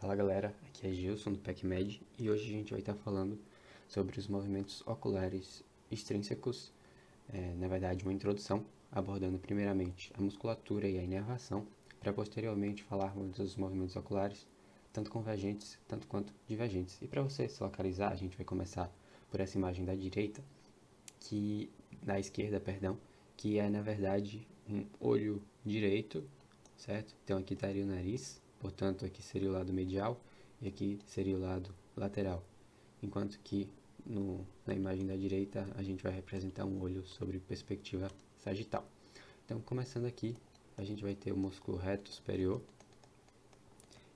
Fala galera, aqui é Gilson do PECMed e hoje a gente vai estar falando sobre os movimentos oculares extrínsecos, na verdade uma introdução, abordando primeiramente a musculatura e a inervação, para posteriormente falarmos dos movimentos oculares, tanto convergentes, tanto quanto divergentes. E para você se localizar, a gente vai começar por essa imagem da direita, da esquerda, perdão, que é na verdade um olho direito, certo? Então aqui estaria o nariz, portanto aqui seria o lado medial e aqui seria o lado lateral. Enquanto que na imagem da direita a gente vai representar um olho sobre perspectiva sagital. Então começando aqui, a gente vai ter o músculo reto superior.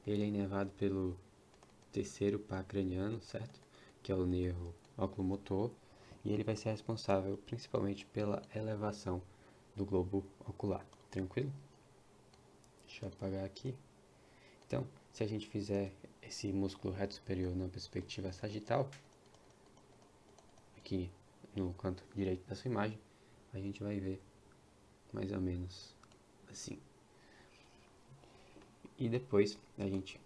Ele é inervado pelo terceiro par craniano, certo? Que é o nervo oculomotor, e ele vai ser responsável principalmente pela elevação do globo ocular. Tranquilo? Deixa eu apagar aqui. Então, se a gente fizer esse músculo reto superior na perspectiva sagital, aqui no canto direito da sua imagem, a gente vai ver mais ou menos assim. E depois a gente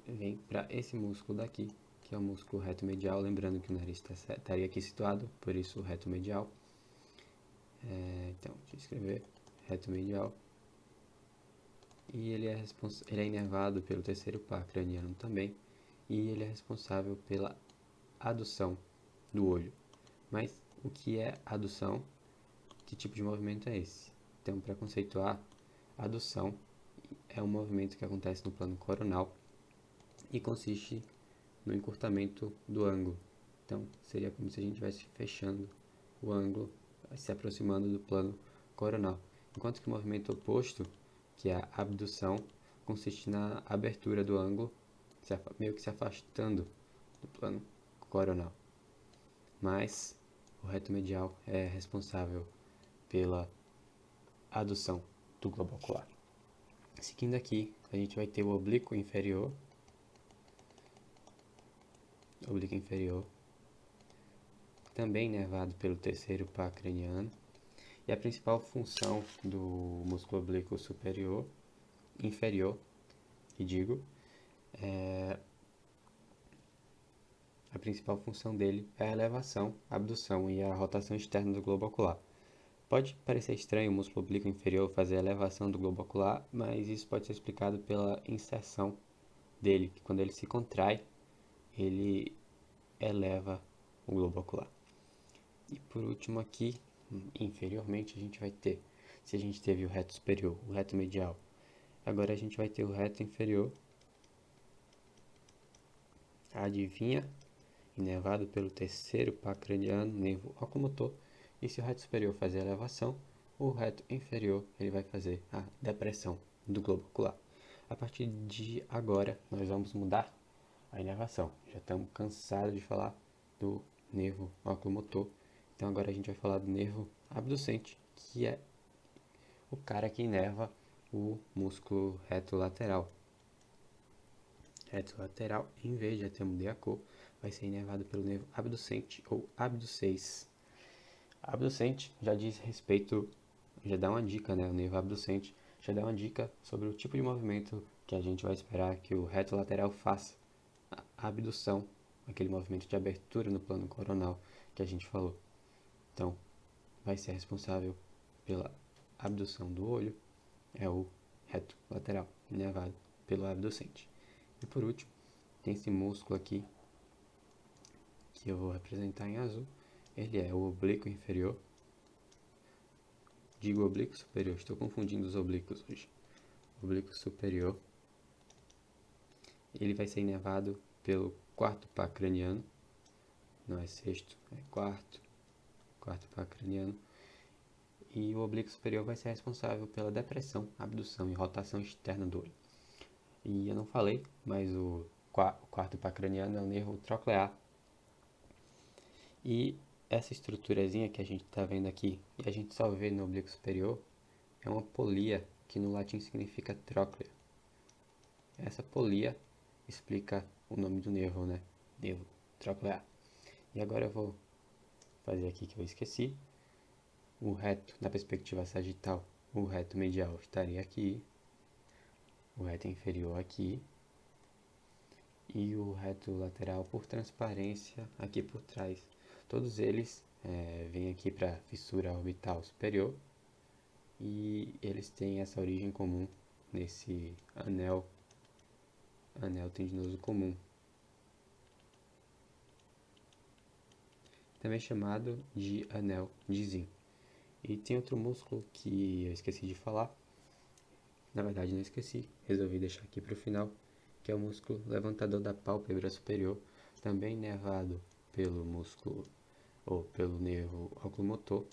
vem para esse músculo daqui, que é o músculo reto medial, lembrando que o nariz estaria aqui situado, por isso o reto medial. Então, deixa eu escrever, reto medial. E ele é inervado pelo terceiro par craniano também, e ele é responsável pela adução do olho. Mas o que é adução? Que tipo de movimento é esse? Então, para conceituar, adução é um movimento que acontece no plano coronal e consiste no encurtamento do ângulo. Então, seria como se a gente estivesse fechando o ângulo, se aproximando do plano coronal. Enquanto que o movimento oposto, que é a abdução, consiste na abertura do ângulo, meio que se afastando do plano coronal. Mas o reto medial é responsável pela adução do globo ocular. Seguindo aqui, a gente vai ter o oblíquo inferior, também inervado pelo terceiro par craniano, e a principal função do músculo oblíquo inferior, a principal função dele é a elevação, a abdução e a rotação externa do globo ocular. Pode parecer estranho o músculo oblíquo inferior fazer a elevação do globo ocular, mas isso pode ser explicado pela inserção dele, que quando ele se contrai, ele eleva o globo ocular. E por último aqui, inferiormente, a gente vai ter, se a gente teve o reto superior, o reto medial, agora a gente vai ter o reto inferior, adivinha, inervado pelo terceiro par craniano, nervo oculomotor, e se o reto superior fazer a elevação, o reto inferior ele vai fazer a depressão do globo ocular. A partir de agora, nós vamos mudar a inervação. Já estamos cansados de falar do nervo oculomotor, então agora a gente vai falar do nervo abducente, que é o cara que inerva o músculo reto lateral. Reto lateral, em vez de até mudar a cor, vai ser inervado pelo nervo abducente ou abducens. Abducente já diz respeito, já dá uma dica, né? O nervo abducente já dá uma dica sobre o tipo de movimento que a gente vai esperar que o reto lateral faça. A abdução, aquele movimento de abertura no plano coronal que a gente falou. Então, vai ser responsável pela abdução do olho, é o reto lateral, inervado pelo abducente. E por último, tem esse músculo aqui, que eu vou representar em azul. Ele é o oblíquo inferior. Digo oblíquo superior, estou confundindo os oblíquos hoje. Oblíquo superior. Ele vai ser inervado pelo quarto par craniano. Não é sexto, é quarto par craniano. E o oblíquo superior vai ser responsável pela depressão, abdução e rotação externa do olho. E eu não falei, mas o quarto par craniano é o nervo troclear. E essa estruturazinha que a gente está vendo aqui, e a gente só vê no oblíquo superior, é uma polia, que no latim significa tróclea. Essa polia explica o nome do nervo, né? Nervo troclear. E agora eu vou fazer aqui que eu esqueci. O reto, na perspectiva sagital, o reto medial estaria aqui. O reto inferior aqui. e o reto lateral por transparência aqui por trás. Todos eles vêm aqui para a fissura orbital superior e eles têm essa origem comum nesse anel tendinoso comum, também chamado de anel de Zinn. E tem outro músculo que eu esqueci de falar, na verdade não esqueci, resolvi deixar aqui para o final, que é o músculo levantador da pálpebra superior, também inervado pelo músculo ou pelo nervo oculomotor,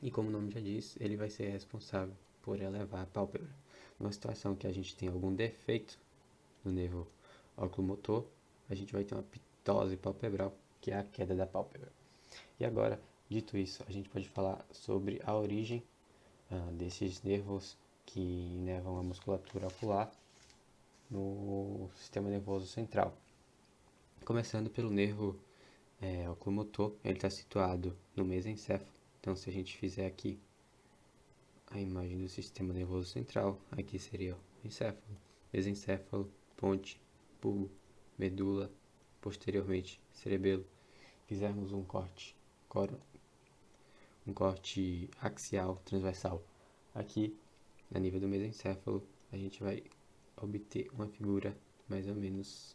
e como o nome já diz, ele vai ser responsável por elevar a pálpebra. Numa situação que a gente tem algum defeito no nervo oculomotor, a gente vai ter uma ptose palpebral, que é a queda da pálpebra. E agora, dito isso, a gente pode falar sobre a origem desses nervos que inervam a musculatura ocular no sistema nervoso central. Começando pelo nervo oculomotor, ele está situado no mesencéfalo. Então, se a gente fizer aqui a imagem do sistema nervoso central, aqui seria o encéfalo, mesencéfalo, ponte, bulbo, medula, posteriormente cerebelo. Fizermos um corte axial transversal aqui, a nível do mesencéfalo, a gente vai obter uma figura mais ou menos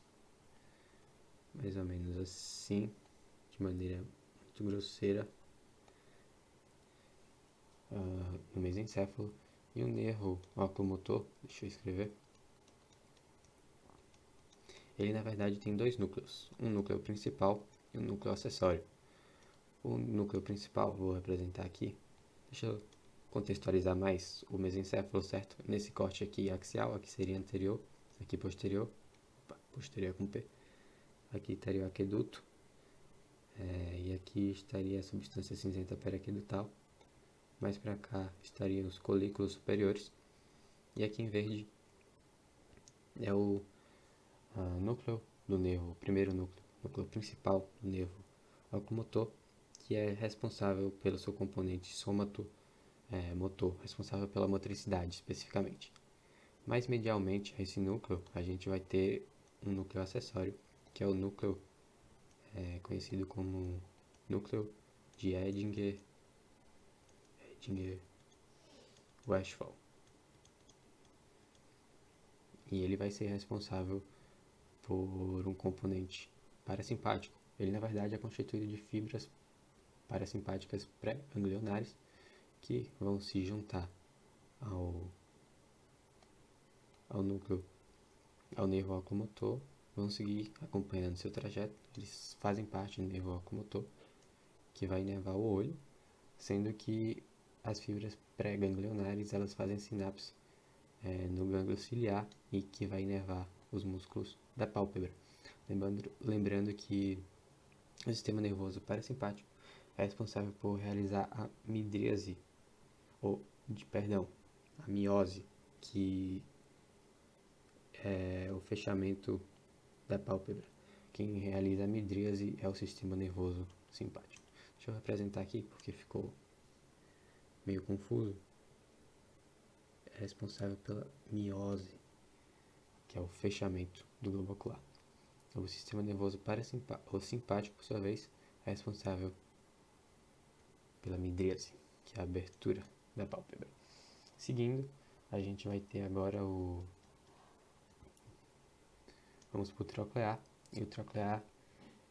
assim, de maneira muito grosseira, no mesencéfalo. E o nervo oculomotor, deixa eu escrever, ele na verdade tem dois núcleos, um núcleo principal e um núcleo acessório. O núcleo principal, vou representar aqui, deixa eu contextualizar mais o mesencéfalo, certo? Nesse corte aqui axial, aqui seria anterior, aqui posterior, posterior com P, aqui estaria o aqueduto, e aqui estaria a substância cinzenta periaquedutal, mais para cá estariam os colículos superiores, e aqui em verde é o núcleo do nervo, o primeiro núcleo principal do nervo oculomotor, que é responsável pelo seu componente sômato motor, responsável pela motricidade especificamente. Mais medialmente a esse núcleo, a gente vai ter um núcleo acessório, que é o núcleo conhecido como núcleo de Edinger-Westphal. E ele vai ser responsável por um componente parasimpático. Ele, na verdade, é constituído de fibras parasimpáticas pré-ganglionares que vão se juntar ao núcleo, ao nervo oculomotor, vão seguir acompanhando seu trajeto. Eles fazem parte do nervo oculomotor, que vai inervar o olho, sendo que as fibras pré-ganglionares elas fazem sinapse no gânglio ciliar e que vai inervar os músculos da pálpebra. Lembrando que o sistema nervoso parasimpático é responsável por realizar a midríase, a miose, que é o fechamento da pálpebra. Quem realiza a midríase é o sistema nervoso simpático. Deixa eu representar aqui porque ficou meio confuso. É responsável pela miose, que é o fechamento do globo ocular. O sistema nervoso simpático, por sua vez, é responsável pela midríase, que é a abertura da pálpebra. Seguindo, a gente vai ter agora vamos para o troclear. E o troclear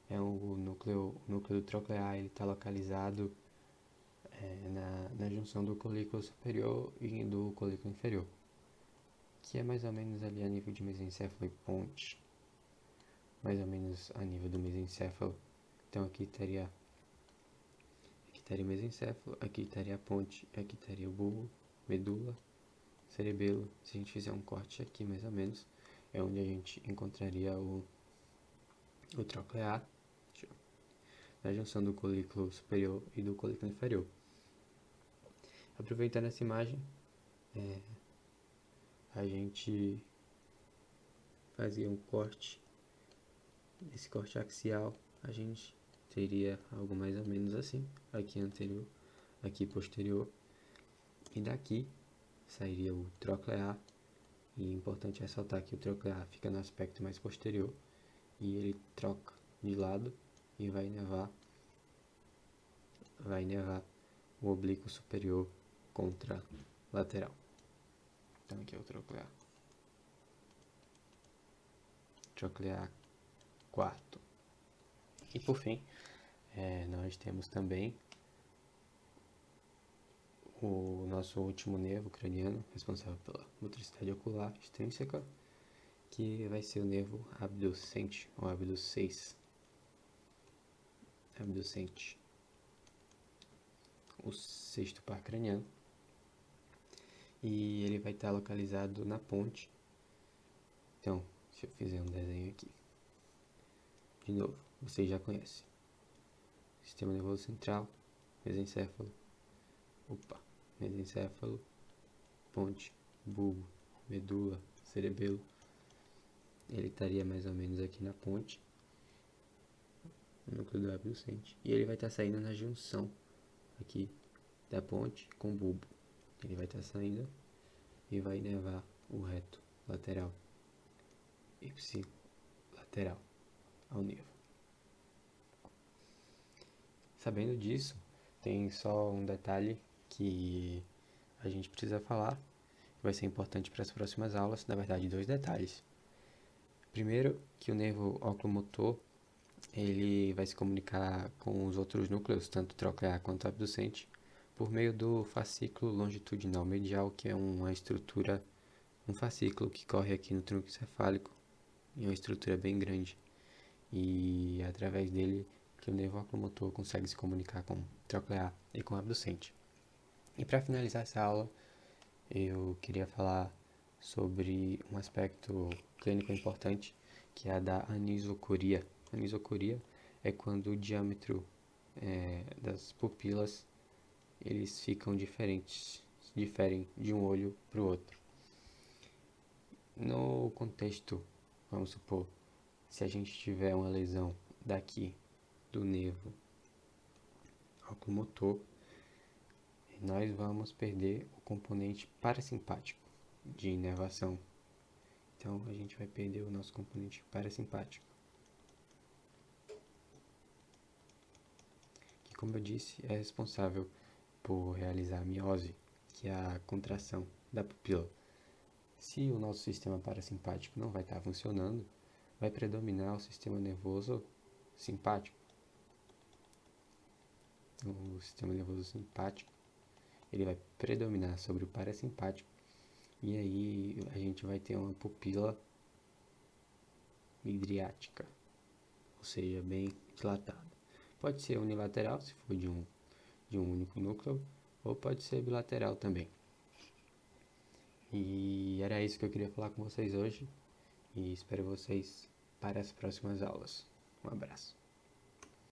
é o núcleo do troclear, ele está localizado na junção do colículo superior e do colículo inferior, que é mais ou menos ali a nível de mesencéfalo e ponte, mais ou menos a nível do mesencéfalo. Então aqui estaria o mesencéfalo, aqui estaria a ponte, aqui estaria o bulbo, medula, cerebelo. Se a gente fizer um corte aqui mais ou menos, é onde a gente encontraria o troclear, na junção do colículo superior e do colículo inferior. Aproveitando essa imagem, a gente fazia um corte. Esse corte axial, a gente teria algo mais ou menos assim, aqui anterior, aqui posterior, e daqui sairia o troclear. E é importante ressaltar que o troclear fica no aspecto mais posterior e ele troca de lado e vai inervar o oblíquo superior contra lateral. Então aqui é o troclear quarto. E por fim, nós temos também o nosso último nervo craniano, responsável pela motricidade ocular extrínseca, que vai ser o nervo abducente, ou abducens. Abducente. O sexto par craniano. E ele vai estar localizado na ponte. Então, se eu fizer um desenho aqui. De novo, vocês já conhecem. Sistema nervoso central, mesencéfalo. Mesencéfalo, ponte, bulbo, medula, cerebelo. Ele estaria mais ou menos aqui na ponte, no núcleo do abducente. E ele vai estar saindo na junção aqui da ponte com o bulbo. Ele vai estar saindo e vai inervar o reto lateral, ipsilateral, ao nervo. Sabendo disso, tem só um detalhe que a gente precisa falar, que vai ser importante para as próximas aulas, na verdade 2 detalhes. Primeiro, que o nervo oculomotor, ele vai se comunicar com os outros núcleos, tanto troclear quanto abducente, por meio do fascículo longitudinal medial, que é uma estrutura, um fascículo que corre aqui no tronco encefálico, e é uma estrutura bem grande. E é através dele que o nervo oculomotor consegue se comunicar com o troclear e com o abducente. E para finalizar essa aula, eu queria falar sobre um aspecto clínico importante, que é a da anisocoria. A anisocoria é quando o diâmetro das pupilas eles ficam diferem de um olho para o outro. No contexto, vamos supor, se a gente tiver uma lesão daqui do nervo oculomotor, nós vamos perder o componente parasimpático de inervação. Então, a gente vai perder o nosso componente parasimpático, que, como eu disse, é responsável por realizar a miose, que é a contração da pupila. Se o nosso sistema parasimpático não vai estar funcionando, vai predominar o sistema nervoso simpático. O sistema nervoso simpático ele vai predominar sobre o parasimpático, e aí a gente vai ter uma pupila midriática, ou seja, bem dilatada. Pode ser unilateral, se for de um único núcleo, ou pode ser bilateral também. E era isso que eu queria falar com vocês hoje, e espero vocês para as próximas aulas. Um abraço.